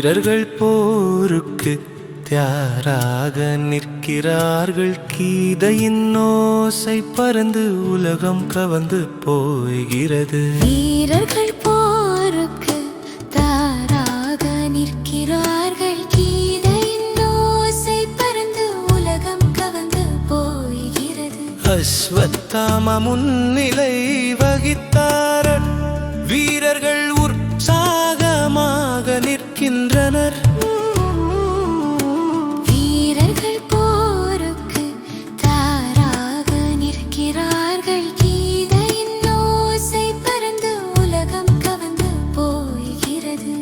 வீரர்கள் போருக்கு தயாராக நிற்கிறார்கள். கீதையின் ஓசை பறந்து உலகம் கவர்ந்து போகிறது. வீரர்கள் போருக்கு தயாராக நிற்கிறார்கள். கீதையின் ஓசை பறந்து உலகம் கவர்ந்து போகிறது. அஸ்வத்தாம முன்னிலை வகித்தார். வீரர்கள் உற்சாகமாக நிற்கின்றனர். வீரர்கள் போருக்கு தயாராக நிற்கிறார்கள். கீதையின் ஓசை பறந்து உலகம் கவர்ந்து போகிறது.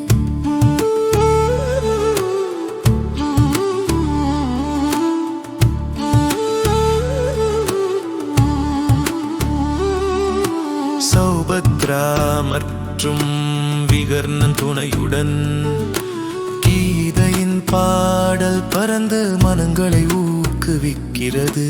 சௌபத்ரா மற்றும் விகர்ணன் துணையுடன் கீதையின் பாடல் பறந்து மனங்களை ஊக்குவிக்கிறது.